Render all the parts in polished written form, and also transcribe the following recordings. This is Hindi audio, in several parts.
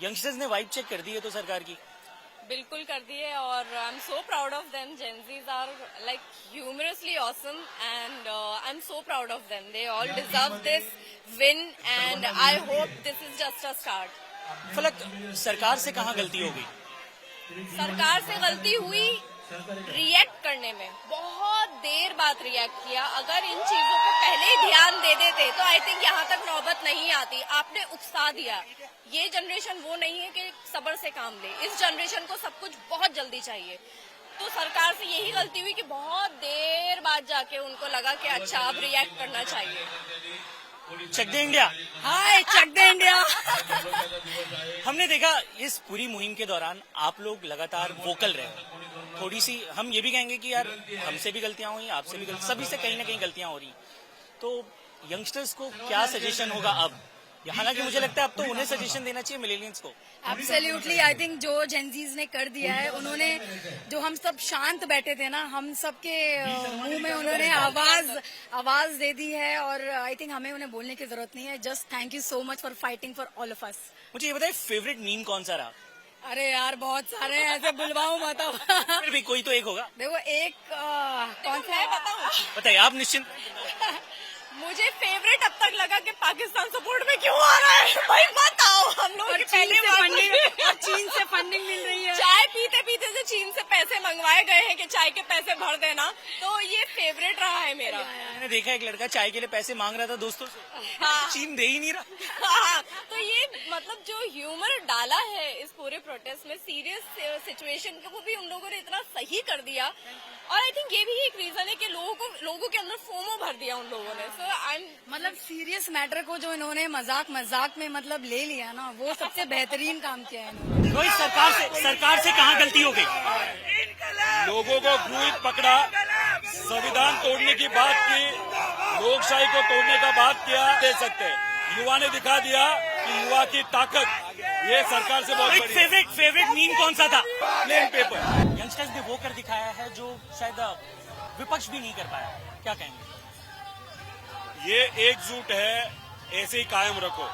यंगस्टर्स ने वाइब चेक कर दी है तो सरकार की। बिल्कुल कर दी है और I am so proud of them. Gen Zs are like humorously awesome and I am so proud of them. They all deserve this win and I hope this is just a start. Falak, सरकार से कहाँ गलती हो गई? सरकार से गलती हुई रिएक्ट करने में. बहुत देर बाद रिएक्ट किया. अगर इन चीजों पे पहले ही ध्यान दे देते तो आई थिंक यहाँ तक नौबत नहीं आती. आपने उत्साह दिया. ये जनरेशन वो नहीं है कि सब्र से काम ले. इस जनरेशन को सब कुछ बहुत जल्दी चाहिए. तो सरकार से यही गलती हुई कि बहुत देर बाद जाके उनको लगा कि अच्छा अब रिएक्ट करना चाहिए. चक दे इंडिया. हाय चक दे इंडिया. हमने देखा इस पूरी मुहिम के दौरान आप लोग लगातार वोकल रहे. थोड़ी सी हम ये भी कहेंगे कि यार हमसे भी गलतियां हुई, आपसे भी गलतियां, सभी से कहीं ना कहीं गलतियां हो रही. तो यंगस्टर्स को क्या सजेशन होगा अब? हालांकि मुझे लगता है अब तो उन्हें सजेशन देना चाहिए मिलेनियल्स को. एब्सोल्युटली. आई थिंक जो जेंजीज ने कर दिया है, उन्होंने जो हम सब शांत बैठे थे ना, हम सबके मुंह में उन्होंने आवाज दे दी है और आई थिंक हमें उन्हें बोलने की जरूरत नहीं है. Just thank you so much for fighting for all of us. मुझे ये बताइए फेवरेट मीम कौन सा रहा? अरे यार बहुत सारे हैं, ऐसे बुलवाऊं मत. फिर भी कोई तो एक होगा. देखो एक कौन सा मैं बताऊं? बताइए आप निश्चिंत. मुझे फेवरेट अब तक लगा कि पाकिस्तान सपोर्ट में क्यों आ रहा है. भाई बताओ. हम लोग की पहली चीन से फंडिंग मिल रही है. चाय पीते पीते से चीन से पैसे मंगवाए गए हैं कि चाय के पैसे भर देना. तो ये फेवरेट रहा है मेरा. मैंने देखा एक लड़का चाय के लिए पैसे मांग रहा था दोस्तों से. हाँ. चीन दे ही नहीं रहा. हाँ. तो ये मतलब जो ह्यूमर डाला है इस पूरे प्रोटेस्ट में, सीरियस सिचुएशन को भी उन लोगों ने इतना सही कर दिया. और आई थिंक ये भी एक रीजन है कि लोगों के अंदर फोमो भर दिया उन लोगों ने. सो आई मतलब सीरियस मैटर को जो इन्होंने मजाक में मतलब ले लिया ना, वो सबसे बेहतरीन काम किया है इन्होंने. रोहित, सरकार से कहाँ गलती हो गई? लोगों को क्रूर पकड़ा, संविधान तोड़ने की बात की, लोकशाही को तोड़ने का बात किया. दे सकते हैं. युवा ने दिखा दिया कि युवा की ताकत ये सरकार से बहुत बड़ी है. फेवरेट मीम कौन सा था? Plain paper. यंगस्टर्स ने वो कर दिखाया है जो शायद विपक्ष भी नहीं कर पाया. क्या कहेंगे? ये एकजुट है, ऐसे ही कायम रखो.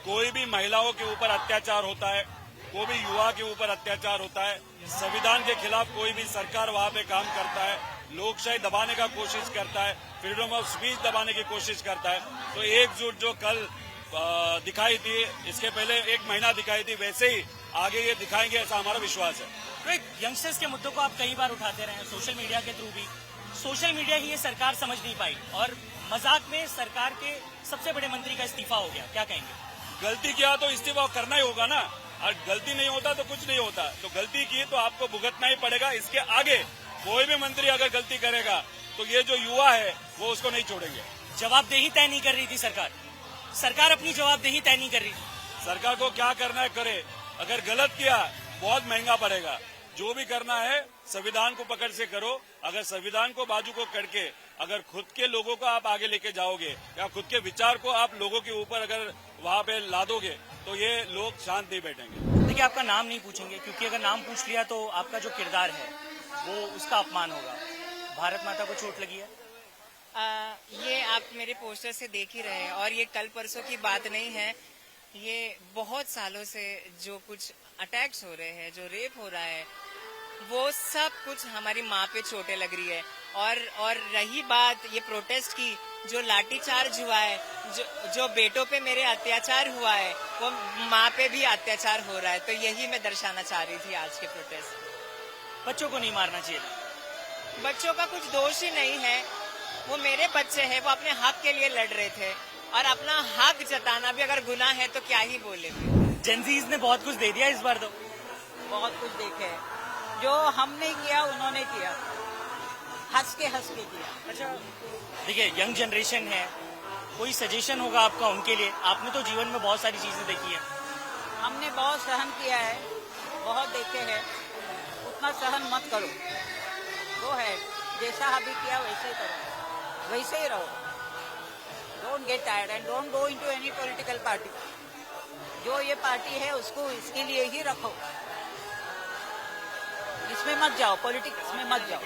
कोई भी महिलाओं के ऊपर अत्याचार होता है, कोई भी युवा के ऊपर अत्याचार होता है, संविधान के खिलाफ कोई भी सरकार वहाँ पे काम करता है, लोकशाही दबाने का कोशिश करता है, फ्रीडम ऑफ स्पीच दबाने की कोशिश करता है. तो एकजुट जो कल दिखाई थी, इसके पहले एक महीना दिखाई थी, वैसे ही आगे ये दिखाएंगे ऐसा हमारा विश्वास है. रोहित, यंगस्टर्स के मुद्दों को आप कई बार उठाते रहे सोशल मीडिया के थ्रू भी. सोशल मीडिया ही ये सरकार समझ नहीं पाई और मजाक में सरकार के सबसे बड़े मंत्री का इस्तीफा हो गया. क्या कहेंगे? गलती किया तो इस्तीफा करना ही होगा ना. और गलती नहीं होता तो कुछ नहीं होता. तो गलती की तो आपको भुगतना ही पड़ेगा. इसके आगे कोई भी मंत्री अगर गलती करेगा तो ये जो युवा है वो उसको नहीं छोड़ेंगे. जवाबदेही तय नहीं कर रही थी सरकार अपनी जवाबदेही तय नहीं कर रही. सरकार को क्या करना है करे. अगर गलत किया बहुत महंगा पड़ेगा. जो भी करना है संविधान को पकड़ से करो. अगर संविधान को बाजू को करके अगर खुद के लोगों को आप आगे लेके जाओगे या खुद के विचार को आप लोगों के ऊपर अगर वहाँ पे ला दोगे तो ये लोग शांत नहीं बैठेंगे. देखिए, आपका नाम नहीं पूछेंगे क्योंकि अगर नाम पूछ लिया तो आपका जो किरदार है वो उसका अपमान होगा. भारत माता को चोट लगी है. ये आप मेरे पोस्टर से देख ही रहे हैं और ये कल परसों की बात नहीं है. ये बहुत सालों से जो कुछ अटैक्स हो रहे हैं, जो रेप हो रहा है, वो सब कुछ हमारी माँ पे चोटें लग रही है. और रही बात ये प्रोटेस्ट की, जो लाठीचार्ज हुआ है, जो बेटों पे मेरे अत्याचार हुआ है, वो माँ पे भी अत्याचार हो रहा है. तो यही मैं दर्शाना चाह रही थी आज के प्रोटेस्ट. बच्चों को नहीं मारना चाहिए. बच्चों का कुछ दोष ही नहीं है. वो मेरे बच्चे हैं, वो अपने हक के लिए लड़ रहे थे और अपना हक जताना भी अगर गुनाह है तो क्या ही बोले. जेंजीज ने बहुत कुछ दे दिया इस बार. तो बहुत कुछ देखे, जो हमने किया उन्होंने किया, हंस के किया. अच्छा, देखिए यंग जनरेशन है, कोई सजेशन होगा आपका उनके लिए? आपने तो जीवन में बहुत सारी चीजें देखी है. हमने बहुत सहन किया है, बहुत देखे हैं. उतना सहन मत करो. वो है जैसा अभी किया वैसे ही करो, वैसे ही रहो. Don't get tired and don't go into any political party. जो ये पार्टी है उसको इसके लिए ही रखो. इसमें मत जाओ, पॉलिटिक्स में मत जाओ.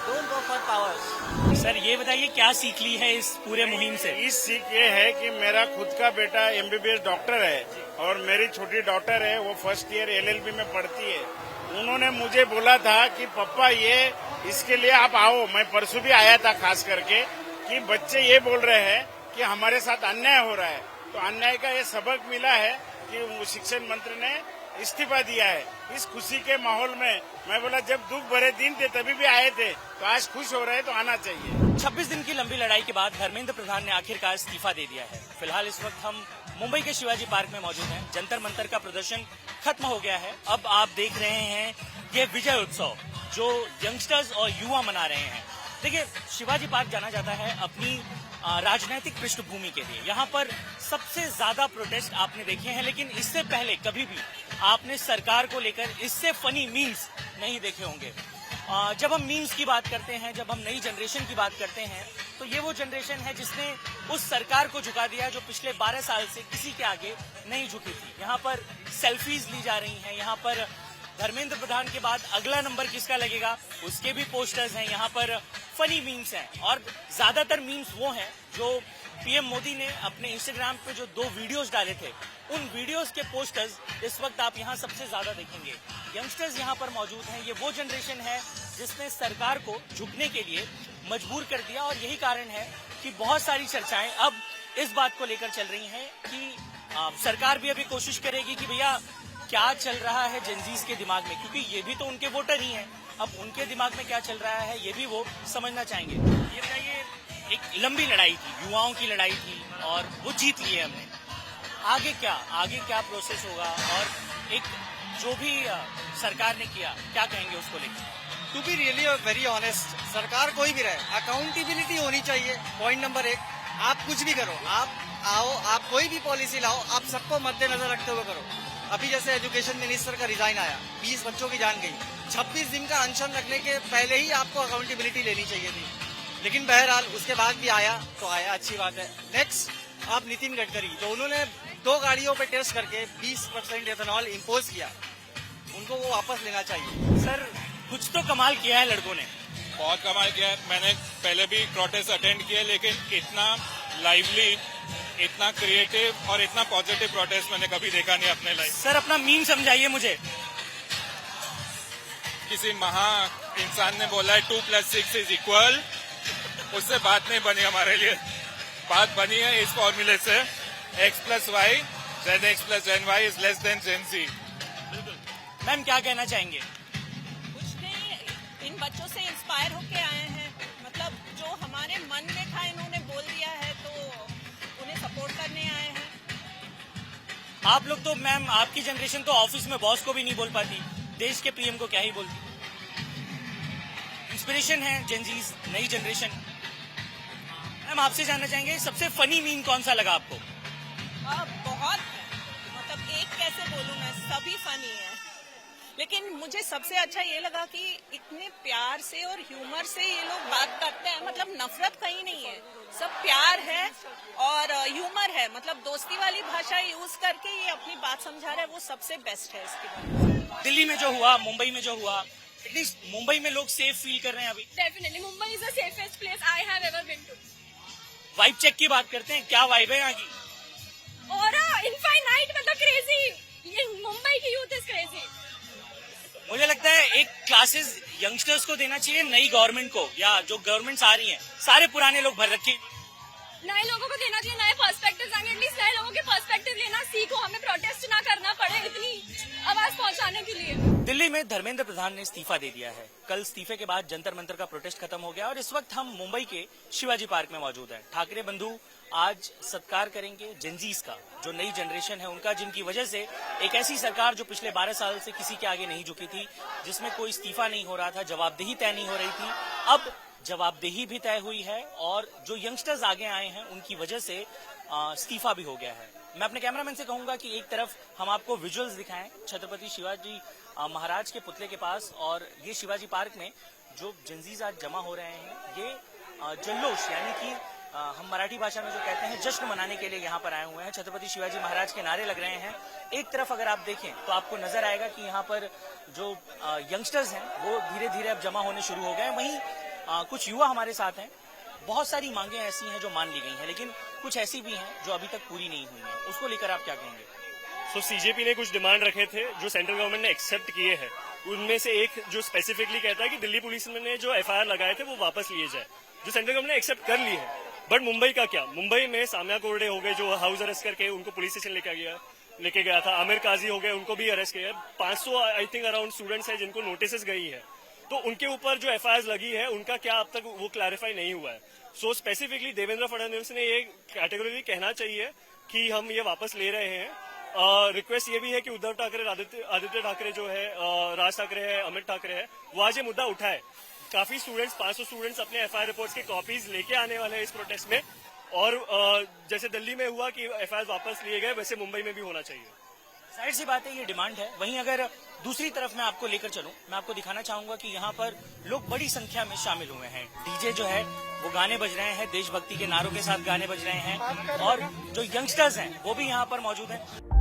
Don't go for powers. Sir ये बताइए क्या सीख ली है इस पूरे मुहिम से? इस सीख ये है कि मेरा खुद का बेटा एमबीबीएस डॉक्टर है और मेरी छोटी डॉटर है, वो फर्स्ट ईयर एलएलबी में पढ़ती है। उन्होंने मुझे बोला था कि पापा ये इसके लिए आप आओ। मैं परसों भी आया था खास करके कि बच्चे ये बोल रहे हैं कि हमारे साथ अन्याय हो रहा है। तो अन्याय का ये सबक मिला है कि शिक्षण मंत्री ने इस्तीफा दिया है। इस खुशी के माहौल में मैं बोला जब दुख भरे दिन थे तभी भी आए थे, तो आज खुश हो रहे हैं तो आना चाहिए। 26 दिन की लंबी लड़ाई के बाद धर्मेंद्र प्रधान ने आखिरकार इस्तीफा दे दिया है। फिलहाल इस वक्त हम मुंबई के शिवाजी पार्क में मौजूद हैं। जंतर मंतर का प्रदर्शन खत्म हो गया है। अब आप देख रहे हैं ये विजय उत्सव जो यंगस्टर्स और युवा मना रहे हैं। देखिए, शिवाजी पार्क जाना जाता है अपनी राजनीतिक पृष्ठभूमि के लिए। यहाँ पर सबसे ज्यादा प्रोटेस्ट आपने देखे हैं, लेकिन इससे पहले कभी भी आपने सरकार को लेकर इससे फनी मीम्स नहीं देखे होंगे। जब हम मीम्स की बात करते हैं, जब हम नई जनरेशन की बात करते हैं, तो ये वो जनरेशन है जिसने उस सरकार को झुका दिया जो पिछले 12 साल से किसी के आगे नहीं झुकी थी। यहाँ पर सेल्फीज ली जा रही हैं, यहाँ पर धर्मेंद्र प्रधान के बाद अगला नंबर किसका लगेगा उसके भी पोस्टर्स हैं, यहाँ पर फनी मीम्स हैं और ज्यादातर मीम्स वो हैं जो पीएम मोदी ने अपने इंस्टाग्राम पे जो 2 वीडियोस डाले थे, उन वीडियोस के पोस्टर्स इस वक्त आप यहाँ सबसे ज्यादा देखेंगे। यंगस्टर्स यहाँ पर मौजूद हैं। ये वो जनरेशन है जिसने सरकार को झुकने के लिए मजबूर कर दिया और यही कारण है कि बहुत सारी चर्चाएं अब इस बात को लेकर चल रही हैं कि सरकार भी अभी कोशिश करेगी कि भैया क्या चल रहा है जेनजीज के दिमाग में, क्योंकि ये भी तो उनके वोटर ही हैं। अब उनके दिमाग में क्या चल रहा है ये भी वो समझना चाहेंगे। ये बताइए, एक लंबी लड़ाई थी, युवाओं की लड़ाई थी और वो जीत ली है हमने। आगे क्या प्रोसेस होगा और एक जो भी सरकार ने किया क्या कहेंगे उसको लेकर? To be really very honest, सरकार कोई भी रहे, अकाउंटेबिलिटी होनी चाहिए। पॉइंट नंबर 1, आप कुछ भी करो, आप आओ, आप कोई भी पॉलिसी लाओ, आप सबको मद्देनजर रखते हुए करो। अभी जैसे एजुकेशन मिनिस्टर का रिजाइन आया, 20 बच्चों की जान गई, 26 दिन का अनशन रखने के पहले ही आपको अकाउंटेबिलिटी लेनी चाहिए थी, लेकिन बहरहाल उसके बाद भी आया तो आया, अच्छी बात है। नेक्स्ट, आप नितिन गडकरी, जो उन्होंने 2 गाड़ियों पे टेस्ट करके 20% एथेनॉल इम्पोज किया, उनको वो वापस लेना चाहिए। सर कुछ तो कमाल किया है लड़कों ने। बहुत कमाल किया है। मैंने पहले भी प्रोटेस्ट अटेंड किए, लेकिन इतना लाइवली, इतना क्रिएटिव और इतना पॉजिटिव प्रोटेस्ट मैंने कभी देखा नहीं अपने लाइफ। सर अपना मीम समझाइए मुझे। किसी महा इंसान ने बोला है 2 + 6 = उससे बात नहीं बनी हमारे लिए। बात बनी है इस फॉर्मूले से, x + y zx + ny is less than Gen Z। Ma'am क्या कहना चाहेंगे? कुछ नहीं, इन बच्चों से इंस्पायर होके आए हैं। मतलब जो हमारे मन में था इन्होंने बोल दिया है तो उन्हें सपोर्ट करने आए हैं। आप लोग तो मैम, आपकी जनरेशन तो ऑफिस में बॉस को भी नहीं बोल पाती, देश के पीएम को क्या ही बोलती। इंस्पिरेशन है जेनजीज, नई जनरेशन। मैम आपसे जानना चाहेंगे सबसे फनी मीम कौन सा लगा आपको? बहुत है, मतलब एक कैसे बोलूं मैं, सभी फनी है, लेकिन मुझे सबसे अच्छा ये लगा कि इतने प्यार से और ह्यूमर से ये लोग बात करते हैं। मतलब नफरत कहीं नहीं है, सब प्यार है और ह्यूमर है। मतलब दोस्ती वाली भाषा यूज करके ये अपनी बात समझा रहे हैं, वो सबसे बेस्ट है इसके बाद। दिल्ली में जो हुआ, मुंबई में जो हुआ, एटलीस्ट मुंबई में लोग सेफ फील कर रहे हैं अभी। Definitely Mumbai is the safest place I have ever been to. Vibe check की बात करते हैं, क्या वाइब है यहाँ की? और इनफाइनाइट, मतलब क्रेजी, ये मुंबई की यूथ इज क्रेजी। मुझे लगता है एक क्लासेस यंगस्टर्स को देना चाहिए, नई गवर्नमेंट को, या जो गवर्नमेंट्स आ रही हैं, सारे पुराने लोग भर रखे। नए लोगों को देना चाहिए, नए पर्सपेक्टिव्स आएंगे, एटलीस्ट नए लोगों के पर्सपेक्टिव लेना सीखो, हमें प्रोटेस्ट ना करना पड़े इतनी आवाज पहुंचाने के लिए। दिल्ली में धर्मेंद्र प्रधान ने इस्तीफा दे दिया है। कल इस्तीफे के बाद जंतर मंतर का प्रोटेस्ट खत्म हो गया और इस वक्त हम मुंबई के शिवाजी पार्क में मौजूद हैं। ठाकरे बंधु आज सत्कार करेंगे जेनजीज का, जो नई जनरेशन है उनका, जिनकी वजह से एक ऐसी सरकार जो पिछले 12 साल से किसी के आगे नहीं झुकी थी, जिसमें कोई इस्तीफा नहीं हो रहा था, जवाबदेही तय नहीं हो रही थी, अब जवाबदेही भी तय हुई है और जो यंगस्टर्स आगे आए हैं उनकी वजह से इस्तीफा भी हो गया है। मैं अपने कैमरामैन से कहूंगा कि एक तरफ हम आपको विजुअल्स दिखाएं छत्रपति शिवाजी महाराज के पुतले के पास, और ये शिवाजी पार्क में जो जेनजीज आज जमा हो रहे हैं, ये जल्लोश, यानी कि हम मराठी भाषा में जो कहते हैं जश्न मनाने के लिए यहाँ पर आए हुए हैं। छत्रपति शिवाजी महाराज के नारे लग रहे हैं। एक तरफ अगर आप देखें तो आपको नजर आएगा कि यहाँ पर जो यंगस्टर्स हैं वो धीरे धीरे अब जमा होने शुरू हो गए हैं। वहीं कुछ युवा हमारे साथ हैं। बहुत सारी मांगे ऐसी हैं जो मान ली गई हैं, लेकिन कुछ ऐसी भी हैं जो अभी तक पूरी नहीं हुई हैं। उसको लेकर आप क्या कहेंगे? सो सीजेपी ने कुछ डिमांड रखे थे जो सेंट्रल गवर्नमेंट ने एक्सेप्ट किए हैं। उनमें से एक जो स्पेसिफिकली कहता है कि दिल्ली पुलिस ने जो एफआईआर लगाए थे वो वापस लिए जाए, जो सेंट्रल गवर्नमेंट ने एक्सेप्ट कर ली है। बट मुंबई का क्या? मुंबई में साम्या कोरडे हो गए जो हाउस अरेस्ट करके उनको पुलिस स्टेशन लेके गया था। आमिर काजी हो गए, उनको भी अरेस्ट किया। 500 आई थिंक अराउंड स्टूडेंट्स हैं जिनको नोटिस गई है। तो उनके ऊपर जो एफआईआर लगी है उनका क्या अब तक वो क्लैरिफाई नहीं हुआ है। सो स्पेसिफिकली देवेंद्र फडणवीस ने ये कैटेगोरी कहना चाहिए कि हम ये वापस ले रहे हैं। रिक्वेस्ट ये भी है कि उद्धव ठाकरे, आदित्य ठाकरे जो है, राज ठाकरे है, अमित ठाकरे है, वो आज ये मुद्दा उठाए। काफी स्टूडेंट्स, 500 स्टूडेंट्स अपने एफआईआर रिपोर्ट्स के कॉपीज लेके आने वाले हैं इस प्रोटेस्ट में। और जैसे दिल्ली में हुआ कि एफआईआर वापस लिए गए, वैसे मुंबई में भी होना चाहिए। जाहिर सी बात है ये डिमांड है। वहीं अगर दूसरी तरफ मैं आपको लेकर चलूं, मैं आपको दिखाना चाहूंगा कि यहाँ पर लोग बड़ी संख्या में शामिल हुए हैं। डीजे जो है वो गाने बज रहे हैं, देशभक्ति के नारों के साथ गाने बज रहे हैं, और जो यंगस्टर्स हैं वो भी यहाँ पर मौजूद हैं।